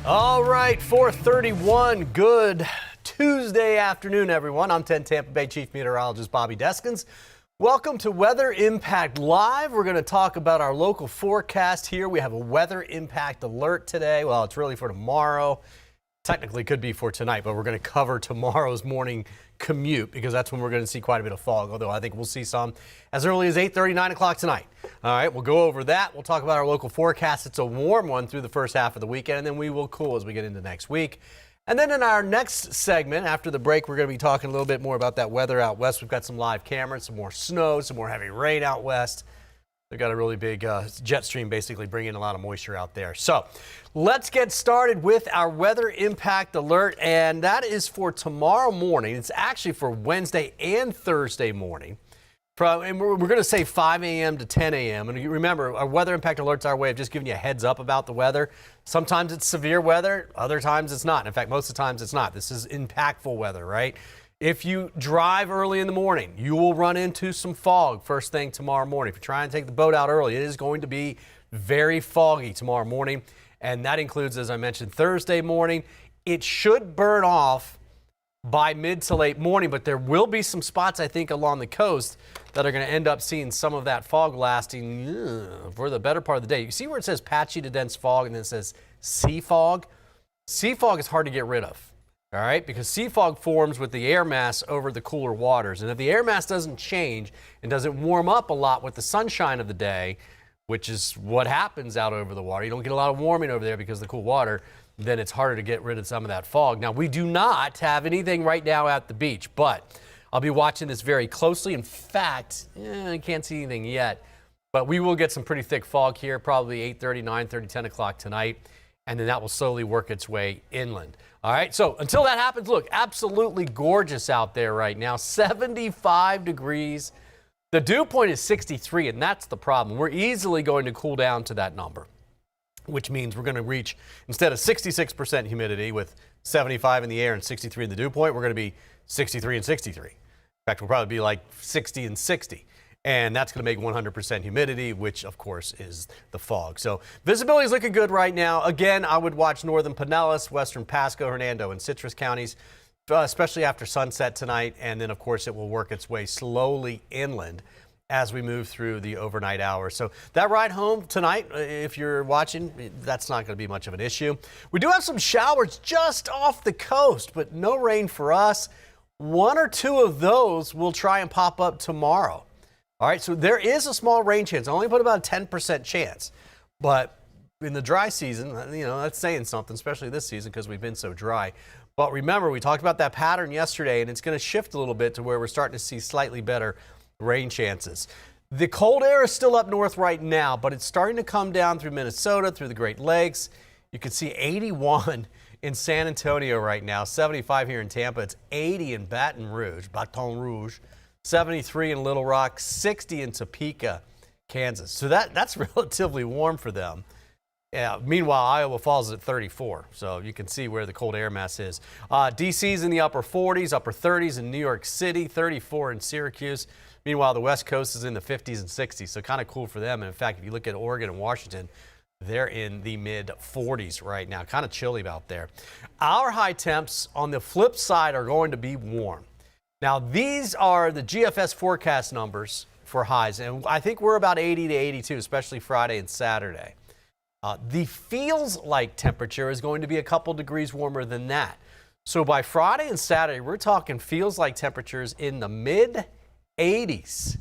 All right, 4:31. Good Tuesday afternoon, everyone. I'm 10 Tampa Bay Chief Meteorologist Bobby Deskins. Welcome to Weather Impact Live. We're going to talk about our local forecast here. We have a weather impact alert today. Well, it's really for tomorrow. Technically could be for tonight, but we're going to cover tomorrow's morning commute because that's when we're going to see quite a bit of fog, although I think we'll see some as early as 8:30, 9 o'clock tonight. All right, we'll go over that. We'll talk about our local forecast. It's a warm one through the first half of the weekend, and then we will cool as we get into next week. And then in our next segment, after the break, we're going to be talking a little bit more about that weather out west. We've got some live cameras, some more snow, some more heavy rain out west. They've got a really big jet stream basically bringing a lot of moisture out there. So let's get started with our weather impact alert, and that is for tomorrow morning. It's actually for Wednesday and Thursday morning. And we're going to say 5 a.m. to 10 a.m. And you remember, our weather impact alerts are our way of just giving you a heads up about the weather. Sometimes it's severe weather, other times it's not. In fact, most of the times it's not. This is impactful weather, right? If you drive early in the morning, you will run into some fog first thing tomorrow morning. If you're trying to take the boat out early, it is going to be very foggy tomorrow morning. And that includes, as I mentioned, Thursday morning. It should burn off by mid to late morning, but there will be some spots, I think, along the coast that are going to end up seeing some of that fog lasting for the better part of the day. You see where it says patchy to dense fog and then it says sea fog? Sea fog is hard to get rid of. All right, because sea fog forms with the air mass over the cooler waters. And if the air mass doesn't change and doesn't warm up a lot with the sunshine of the day, which is what happens out over the water, you don't get a lot of warming over there because of the cool water, then it's harder to get rid of some of that fog. Now, we do not have anything right now at the beach, but I'll be watching this very closely. In fact, I can't see anything yet, but we will get some pretty thick fog here, probably 8:30, 9:30, 10 o'clock tonight, and then that will slowly work its way inland. All right, so until that happens, look, absolutely gorgeous out there right now, 75 degrees. The dew point is 63, and that's the problem. We're easily going to cool down to that number, which means we're going to reach, instead of 66% humidity with 75 in the air and 63 in the dew point, we're going to be 63 and 63. In fact, we'll probably be like 60 and 60. And that's going to make 100% humidity, which, of course, is the fog. So visibility is looking good right now. Again, I would watch northern Pinellas, western Pasco, Hernando, and Citrus counties, especially after sunset tonight. And then, of course, it will work its way slowly inland as we move through the overnight hours. So that ride home tonight, if you're watching, that's not going to be much of an issue. We do have some showers just off the coast, but no rain for us. One or two of those will try and pop up tomorrow. All right, so there is a small rain chance. I only put about a 10% chance. But in the dry season, you know, that's saying something, especially this season because we've been so dry. But remember, we talked about that pattern yesterday, and it's going to shift a little bit to where we're starting to see slightly better rain chances. The cold air is still up north right now, but it's starting to come down through Minnesota, through the Great Lakes. You can see 81 in San Antonio right now, 75 here in Tampa. It's 80 in Baton Rouge, 73 in Little Rock, 60 in Topeka, Kansas. So that's relatively warm for them. Yeah, meanwhile, Iowa Falls is at 34, so you can see where the cold air mass is. D.C.'s in the upper 40s, upper 30s in New York City, 34 in Syracuse. Meanwhile, the West Coast is in the 50s and 60s, so kind of cool for them. And in fact, if you look at Oregon and Washington, they're in the mid-40s right now. Kind of chilly out there. Our high temps on the flip side are going to be warm. Now, these are the GFS forecast numbers for highs, and I think we're about 80 to 82, especially Friday and Saturday. The feels like temperature is going to be a couple degrees warmer than that. So by Friday and Saturday, we're talking feels like temperatures in the mid-80s,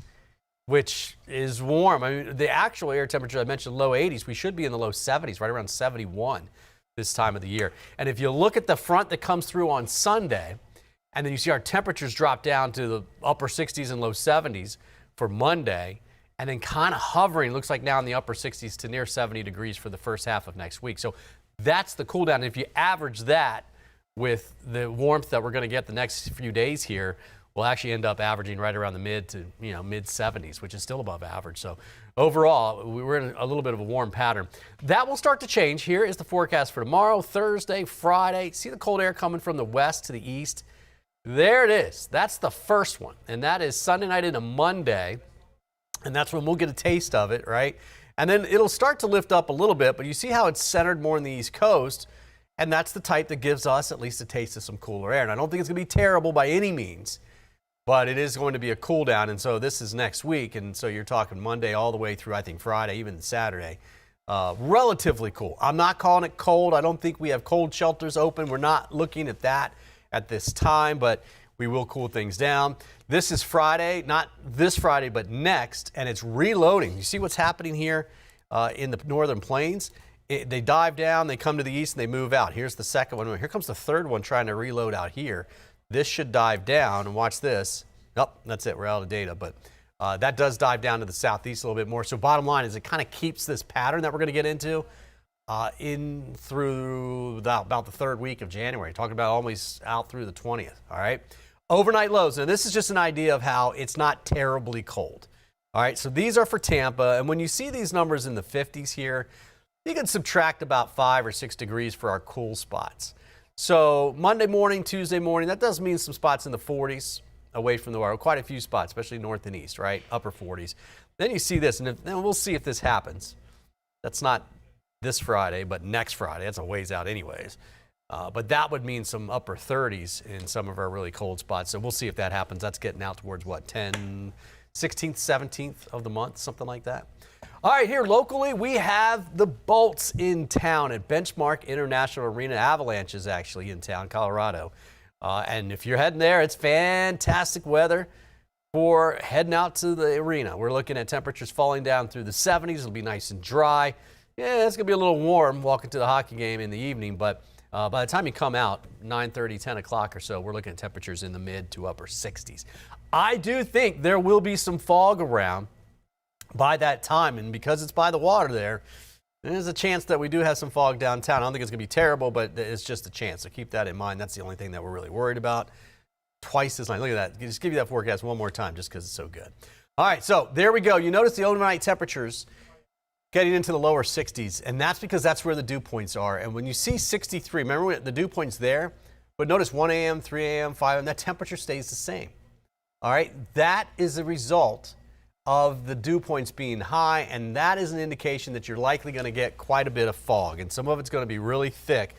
which is warm. I mean, the actual air temperature, I mentioned low 80s. We should be in the low 70s, right around 71 this time of the year. And if you look at the front that comes through on Sunday, and then you see our temperatures drop down to the upper 60s and low 70s for Monday, and then kind of hovering, looks like now in the upper 60s to near 70 degrees for the first half of next week. So that's the cool down. And if you average that with the warmth that we're going to get the next few days here, we'll actually end up averaging right around the mid 70s, which is still above average. So overall, we're in a little bit of a warm pattern. That will start to change. Here is the forecast for tomorrow, Thursday, Friday. See the cold air coming from the west to the east? There it is. That's the first one. And that is Sunday night into Monday. And that's when we'll get a taste of it, right? And then it'll start to lift up a little bit, but you see how it's centered more on the East Coast. And that's the type that gives us at least a taste of some cooler air. And I don't think it's going to be terrible by any means, but it is going to be a cool down. And so this is next week. And so you're talking Monday all the way through, I think, Friday, even Saturday. Relatively cool. I'm not calling it cold. I don't think we have cold shelters open. We're not looking at that at this time, but we will cool things down. This is Friday, not this Friday, but next, and it's reloading. You see what's happening here in the northern plains? They dive down, they come to the east, and they move out. Here's the second one. Here comes the third one trying to reload out here. This should dive down, and watch this. Oh, that's it. We're out of data, but that does dive down to the southeast a little bit more. So bottom line is it kind of keeps this pattern that we're going to get into in through about the third week of January. Talking about almost out through the 20th, all right? Overnight lows. Now, this is just an idea of how it's not terribly cold. All right, so these are for Tampa, and when you see these numbers in the 50s here, you can subtract about 5 or 6 degrees for our cool spots. So Monday morning, Tuesday morning, that does mean some spots in the 40s away from the wire. Quite a few spots, especially north and east, right? Upper 40s. Then you see this, and then we'll see if this happens. That's not this Friday, but next Friday. That's a ways out anyways. But that would mean some upper 30s in some of our really cold spots. So we'll see if that happens. That's getting out towards what, 16th, 17th of the month, something like that. All right, here locally, we have the Bolts in town at Benchmark International Arena. Avalanche is actually in town, Colorado. And if you're heading there, it's fantastic weather for heading out to the arena. We're looking at temperatures falling down through the 70s. It'll be nice and dry. Yeah, it's going to be a little warm walking to the hockey game in the evening, but by the time you come out, 9:30, 10 o'clock or so, we're looking at temperatures in the mid to upper 60s. I do think there will be some fog around by that time, and because it's by the water there's a chance that we do have some fog downtown. I don't think it's going to be terrible, but it's just a chance, so keep that in mind. That's the only thing that we're really worried about. Twice as nice. Look at that. Just give you that forecast one more time just because it's so good. All right, so there we go. You notice the overnight temperatures getting into the lower 60s, and that's because that's where the dew points are. And when you see 63, remember when the dew point's there, but notice 1 a.m., 3 a.m., 5 a.m., that temperature stays the same. All right, that is a result of the dew points being high, and that is an indication that you're likely going to get quite a bit of fog, and some of it's going to be really thick.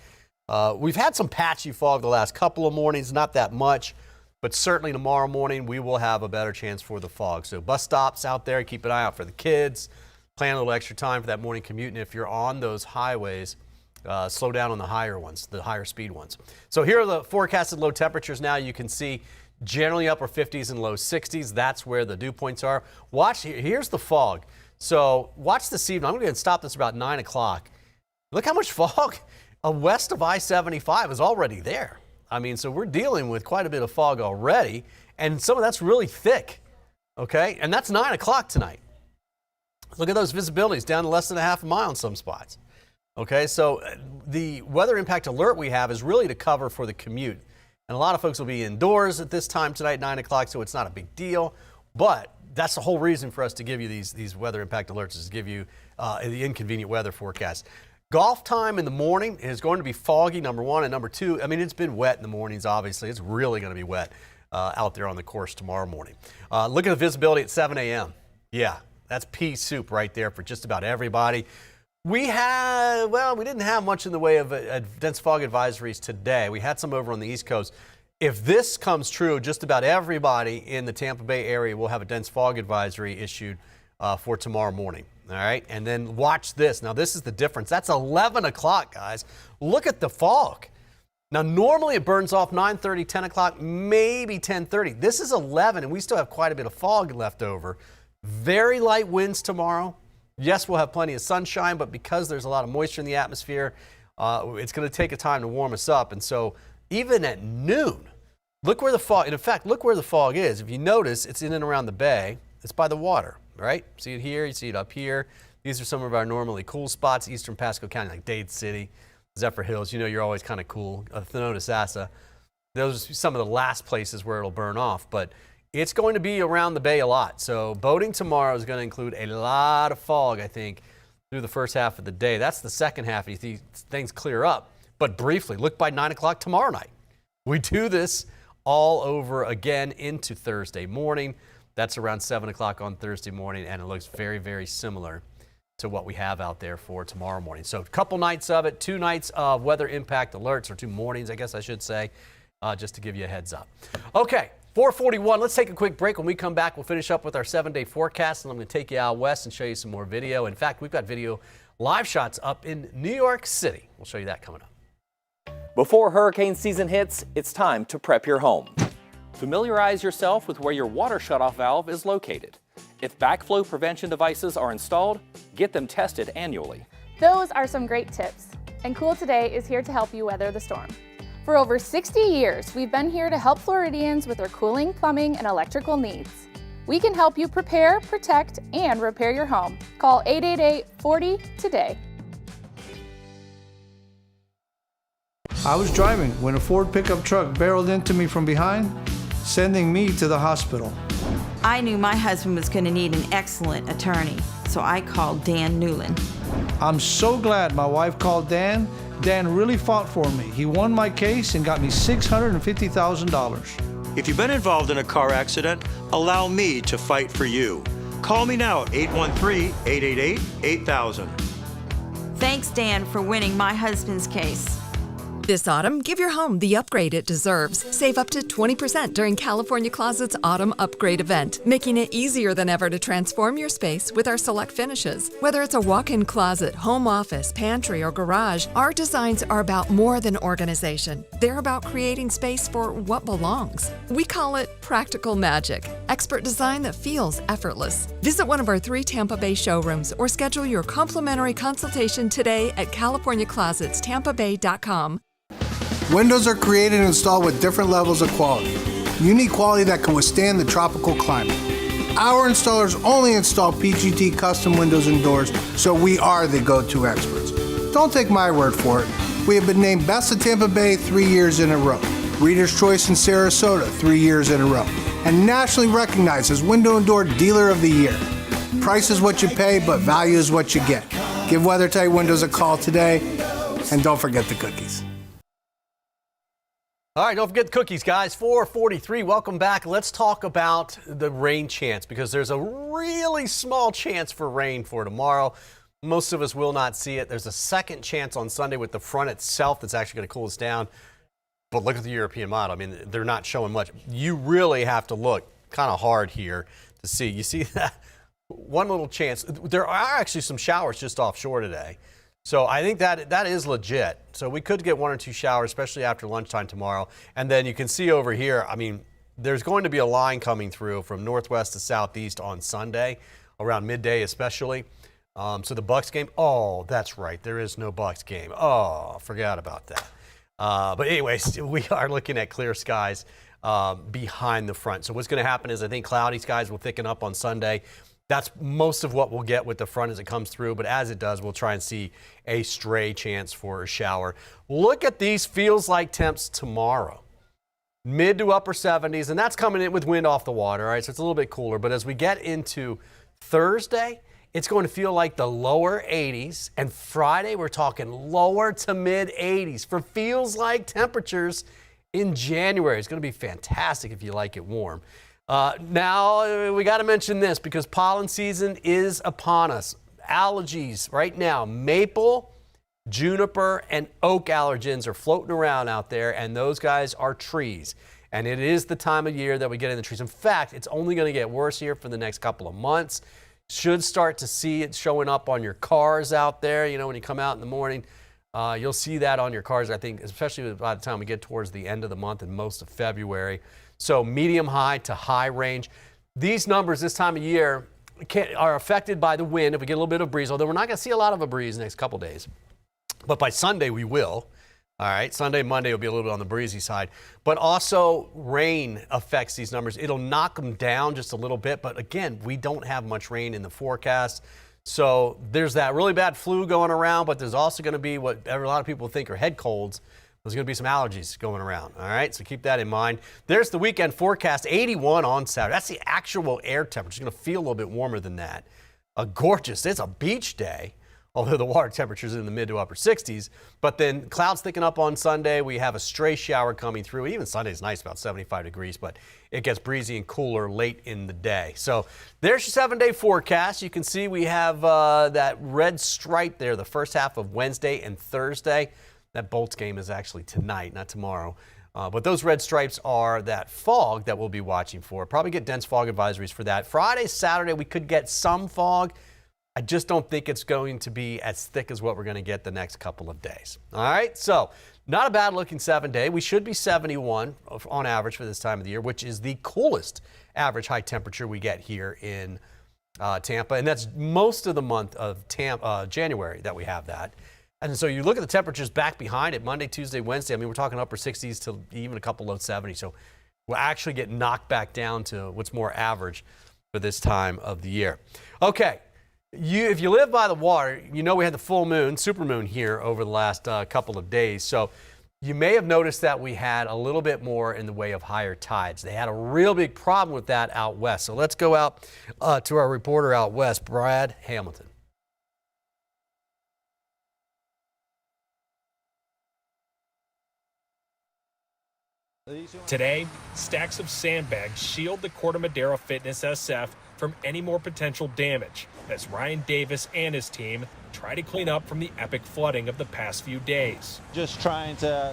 We've had some patchy fog the last couple of mornings, not that much, but certainly tomorrow morning we will have a better chance for the fog. So bus stops out there, keep an eye out for the kids. Plan a little extra time for that morning commute, and if you're on those highways, slow down on the higher ones, the higher speed ones. So here are the forecasted low temperatures now. You can see generally upper 50s and low 60s. That's where the dew points are. Watch, here's the fog. So watch this evening. I'm going to stop this about 9 o'clock. Look how much fog west of I-75 is already there. I mean, so we're dealing with quite a bit of fog already, and some of that's really thick, okay? And that's 9 o'clock tonight. Look at those visibilities down to less than a half a mile in some spots. Okay, so the weather impact alert we have is really to cover for the commute. And a lot of folks will be indoors at this time tonight, 9 o'clock, so it's not a big deal. But that's the whole reason for us to give you these weather impact alerts, is to give you the inconvenient weather forecast. Golf time in the morning is going to be foggy, number one. And number two, I mean, it's been wet in the mornings, obviously. It's really going to be wet out there on the course tomorrow morning. Look at the visibility at 7 a.m. Yeah. That's pea soup right there for just about everybody. We didn't have much in the way of dense fog advisories today. We had some over on the East Coast. If this comes true, just about everybody in the Tampa Bay area will have a dense fog advisory issued for tomorrow morning. All right, and then watch this. Now, this is the difference. That's 11 o'clock, guys. Look at the fog. Now, normally it burns off 9:30, 10 o'clock, maybe 10:30. This is 11, and we still have quite a bit of fog left over. Very light winds tomorrow. Yes, we'll have plenty of sunshine, but because there's a lot of moisture in the atmosphere, it's going to take a time to warm us up. And so even at noon, look where the fog, in fact, look where the fog is. If you notice, it's in and around the bay. It's by the water, right? See it here, you see it up here. These are some of our normally cool spots, eastern Pasco County, like Dade City, Zephyr Hills. You know you're always kind of cool. Thenodis Sassa. Those are some of the last places where it'll burn off, but it's going to be around the bay a lot. So boating tomorrow is going to include a lot of fog, I think, through the first half of the day. That's the second half. You see things clear up. But briefly, look by 9 o'clock tomorrow night. We do this all over again into Thursday morning. That's around 7 o'clock on Thursday morning, and it looks very, very similar to what we have out there for tomorrow morning. So a couple nights of it, 2 nights of weather impact alerts, or 2 mornings, I guess I should say, just to give you a heads up. Okay, 441, let's take a quick break. When we come back, we'll finish up with our 7-day forecast, and I'm going to take you out west and show you some more video. In fact, we've got video live shots up in New York City. We'll show you that coming up. Before hurricane season hits, it's time to prep your home. Familiarize yourself with where your water shutoff valve is located. If backflow prevention devices are installed, get them tested annually. Those are some great tips, and Cool Today is here to help you weather the storm. For over 60 years, we've been here to help Floridians with their cooling, plumbing, and electrical needs. We can help you prepare, protect, and repair your home. Call 888-40-TODAY. I was driving when a Ford pickup truck barreled into me from behind, sending me to the hospital. I knew my husband was going to need an excellent attorney, so I called Dan Newland. I'm so glad my wife called Dan. Dan really fought for me. He won my case and got me $650,000. If you've been involved in a car accident, allow me to fight for you. Call me now at 813-888-8000. Thanks, Dan, for winning my husband's case. This autumn, give your home the upgrade it deserves. Save up to 20% during California Closet's Autumn Upgrade event, making it easier than ever to transform your space with our select finishes. Whether it's a walk-in closet, home office, pantry, or garage, our designs are about more than organization. They're about creating space for what belongs. We call it practical magic, expert design that feels effortless. Visit one of our 3 Tampa Bay showrooms or schedule your complimentary consultation today at CaliforniaClosetsTampaBay.com. Windows are created and installed with different levels of quality. Unique quality that can withstand the tropical climate. Our installers only install PGT custom windows and doors, so we are the go-to experts. Don't take my word for it. We have been named Best of Tampa Bay 3 years in a row, Reader's Choice in Sarasota 3 years in a row, and nationally recognized as Window and Door Dealer of the Year. Price is what you pay, but value is what you get. Give WeatherTight Windows a call today, and don't forget the cookies. All right, don't forget the cookies, guys. 443, welcome back. Let's talk about the rain chance, because there's a really small chance for rain for tomorrow. Most of us will not see it. There's a second chance on Sunday with the front itself that's actually going to cool us down. But look at the European model. I mean, they're not showing much. You really have to look kind of hard here to see. You see that one little chance. There are actually some showers just offshore today. So I think that is legit. So we could get 1 or 2 showers, especially after lunchtime tomorrow. And then you can see over here, I mean, there's going to be a line coming through from northwest to southeast on Sunday, around midday especially. So the Bucks game, oh, that's right. There is no Bucks game. Oh, forgot about that. But anyways, we are looking at clear skies behind the front. So what's going to happen is I think cloudy skies will thicken up on Sunday. That's most of what we'll get with the front as it comes through, but as it does, we'll try and see a stray chance for a shower. Look at these feels like temps tomorrow. Mid to upper 70s, and that's coming in with wind off the water, all right? So it's a little bit cooler, but as we get into Thursday, it's going to feel like the lower 80s, and Friday, we're talking lower to mid 80s for feels like temperatures in January. It's going to be fantastic if you like it warm. Now, we got to mention this because pollen season is upon us. Allergies right now, maple, juniper, and oak allergens are floating around out there, and those guys are trees. And it is the time of year that we get in the trees. In fact, it's only going to get worse here for the next couple of months. Should start to see it showing up on your cars out there. You know, when you come out in the morning, you'll see that on your cars, I think, especially by the time we get towards the end of the month and most of February. So medium high to high range. These numbers this time of year are affected by the wind if we get a little bit of breeze, although we're not going to see a lot of a breeze the next couple days. But by Sunday, we will. All right, Sunday, Monday will be a little bit on the breezy side. But also rain affects these numbers. It'll knock them down just a little bit. But again, we don't have much rain in the forecast. So there's that really bad flu going around, but there's also going to be what a lot of people think are head colds. There's going to be some allergies going around, all right? So keep that in mind. There's the weekend forecast, 81 on Saturday. That's the actual air temperature. It's going to feel a little bit warmer than that. Gorgeous. It's a beach day although the water temperature is in the mid to upper 60s. But then clouds thickening up on Sunday. We have a stray shower coming through. Even Sunday's nice, about 75 degrees, but it gets breezy and cooler late in the day. So there's your 7-day forecast. You can see we have that red stripe there the first half of Wednesday and Thursday. That Bolts game is actually tonight, not tomorrow. But those red stripes are that fog that we'll be watching for. Probably get dense fog advisories for that. Friday, Saturday, we could get some fog. I just don't think it's going to be as thick as what we're going to get the next couple of days. All right, so not a bad looking 7-day. We should be 71 on average for this time of the year, which is the coolest average high temperature we get here in Tampa. And that's most of the month of January that we have that. And so you look at the temperatures back behind it, Monday, Tuesday, Wednesday. I mean, we're talking upper 60s to even a couple low 70s. So we'll actually get knocked back down to what's more average for this time of the year. Okay. If you live by the water, you know we had the full moon, supermoon here over the last couple of days. So you may have noticed that we had a little bit more in the way of higher tides. They had a real big problem with that out west. So let's go out to our reporter out west, Brad Hamilton. Today, stacks of sandbags shield the Corte Madera Fitness SF from any more potential damage as Ryan Davis and his team try to clean up from the epic flooding of the past few days. Just trying to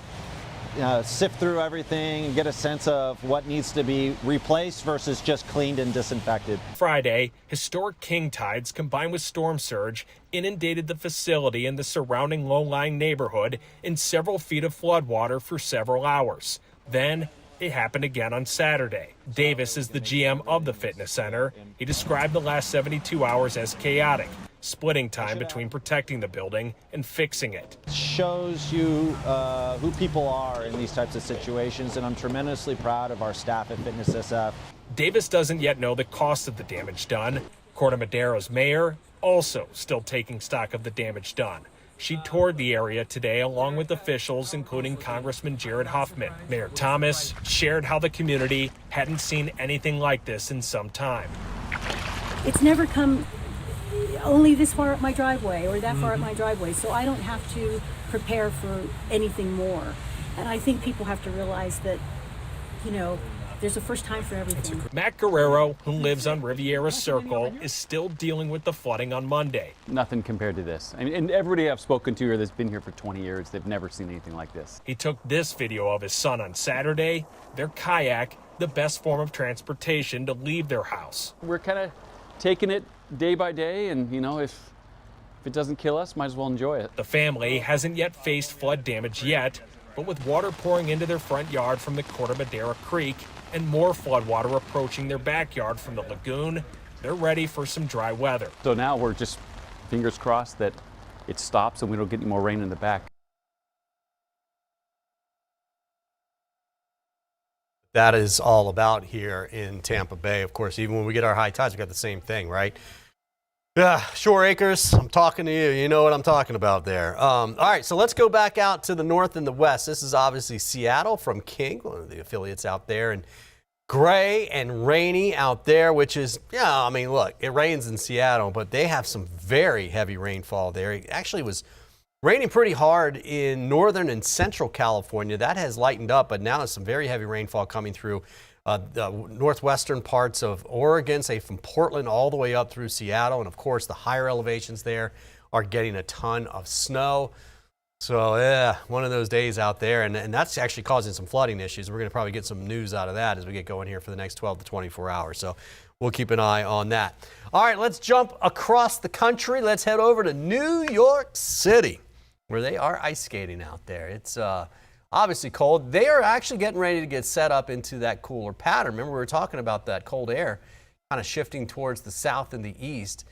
sift through everything and get a sense of what needs to be replaced versus just cleaned and disinfected. Friday, historic king tides combined with storm surge inundated the facility and the surrounding low-lying neighborhood in several feet of floodwater for several hours. Then it happened again on Saturday. Davis is the GM of the fitness center. He described the last 72 hours as chaotic, splitting time between protecting the building and fixing it. It shows you who people are in these types of situations, and I'm tremendously proud of our staff at Fitness SF. Davis doesn't yet know the cost of the damage done. Corte Madera's mayor also still taking stock of the damage done. She toured the area today along with officials, including Congressman Jared Huffman. Mayor Thomas shared how the community hadn't seen anything like this in some time. It's never come only this far up my driveway or that far up my driveway, so I don't have to prepare for anything more. And I think people have to realize that, you know, there's a first time for everything. Matt Guerrero, who lives on Riviera Circle, is still dealing with the flooding on Monday. Nothing compared to this. I mean, and everybody I've spoken to here that's been here for 20 years, they've never seen anything like this. He took this video of his son on Saturday, their kayak, the best form of transportation to leave their house. We're kind of taking it day by day, and you know, if it doesn't kill us, might as well enjoy it. The family hasn't yet faced flood damage yet, but with water pouring into their front yard from the Corte Madera Creek and more floodwater approaching their backyard from the lagoon, they're ready for some dry weather. So now we're just fingers crossed that it stops and we don't get any more rain in the back. That is all about here in Tampa Bay. Of course, even when we get our high tides, we got the same thing, right? Yeah, Shore Acres, I'm talking to you. You know what I'm talking about there. All right, so let's go back out to the north and the west. This is obviously Seattle from King, one of the affiliates out there, and gray and rainy out there, which is, yeah, I mean, look, it rains in Seattle, but they have some very heavy rainfall there. It actually was raining pretty hard in northern and central California. That has lightened up, but now there's some very heavy rainfall coming through the northwestern parts of Oregon, say from Portland all the way up through Seattle. And of course, the higher elevations there are getting a ton of snow. So yeah, one of those days out there. And that's actually causing some flooding issues. We're going to probably get some news out of that as we get going here for the next 12 to 24 hours. So we'll keep an eye on that. All right, let's jump across the country. Let's head over to New York City, where they are ice skating out there. It's obviously cold. They are actually getting ready to get set up into that cooler pattern. Remember, we were talking about that cold air kind of shifting towards the south and the east,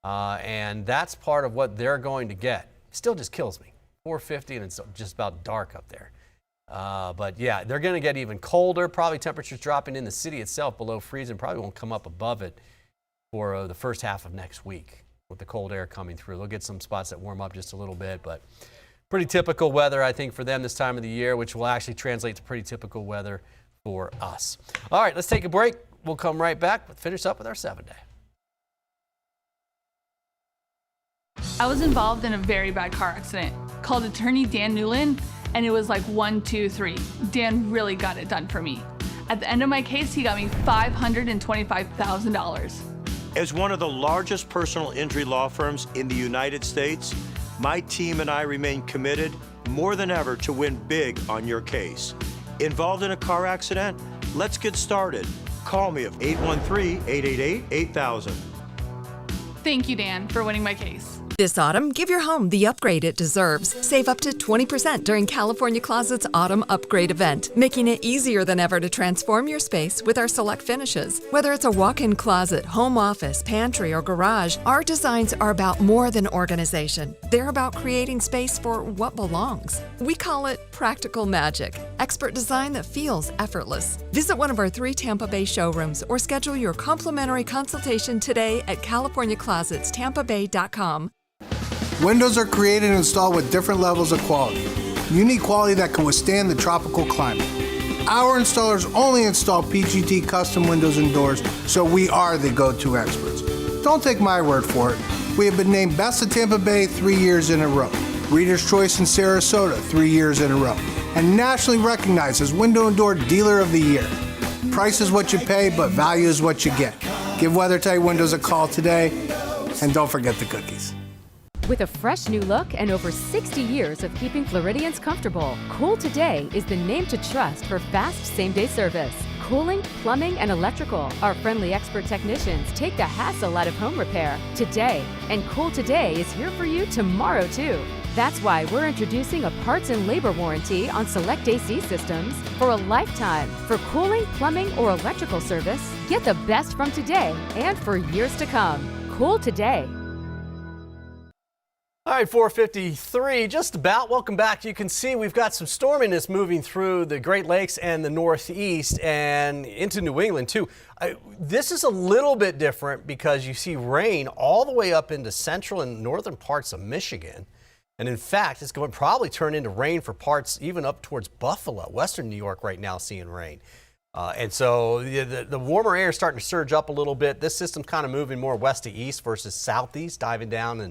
and that's part of what they're going to get. Still just kills me. 450 and it's just about dark up there. But yeah, they're going to get even colder. Probably temperatures dropping in the city itself below freezing. Probably won't come up above it for the first half of next week with the cold air coming through. They'll get some spots that warm up just a little bit, but pretty typical weather, I think, for them this time of the year, which will actually translate to pretty typical weather for us. All right, let's take a break. We'll come right back, finish up with our 7-day. I was involved in a very bad car accident. Called attorney Dan Newland, and it was like 1, 2, 3. Dan really got it done for me. At the end of my case, he got me $525,000. As one of the largest personal injury law firms in the United States, my team and I remain committed more than ever to win big on your case. Involved in a car accident? Let's get started. Call me at 813-888-8000. Thank you, Dan, for winning my case. This autumn, give your home the upgrade it deserves. Save up to 20% during California Closet's Autumn Upgrade event, making it easier than ever to transform your space with our select finishes. Whether it's a walk-in closet, home office, pantry, or garage, our designs are about more than organization. They're about creating space for what belongs. We call it practical magic, expert design that feels effortless. Visit one of our 3 Tampa Bay showrooms or schedule your complimentary consultation today at CaliforniaClosetsTampaBay.com. Windows are created and installed with different levels of quality. You need quality that can withstand the tropical climate. Our installers only install PGT custom windows and doors, so we are the go-to experts. Don't take my word for it. We have been named Best of Tampa Bay 3 years in a row, Reader's Choice in Sarasota 3 years in a row, and nationally recognized as Window and Door Dealer of the Year. Price is what you pay, but value is what you get. Give WeatherTight Windows a call today, and don't forget the cookies. With a fresh new look and over 60 years of keeping Floridians comfortable, Cool Today is the name to trust for fast same-day service. Cooling, plumbing, and electrical. Our friendly expert technicians take the hassle out of home repair today. And Cool Today is here for you tomorrow, too. That's why we're introducing a parts and labor warranty on select AC systems for a lifetime. For cooling, plumbing, or electrical service, get the best from today and for years to come. Cool Today. All right, 4:53, just about. Welcome back. You can see we've got some storminess moving through the Great Lakes and the Northeast and into New England, too. This is a little bit different because you see rain all the way up into central and northern parts of Michigan. And in fact, it's going to probably turn into rain for parts even up towards Buffalo, western New York right now seeing rain. And so the warmer air is starting to surge up a little bit. This system's kind of moving more west to east versus southeast, diving down and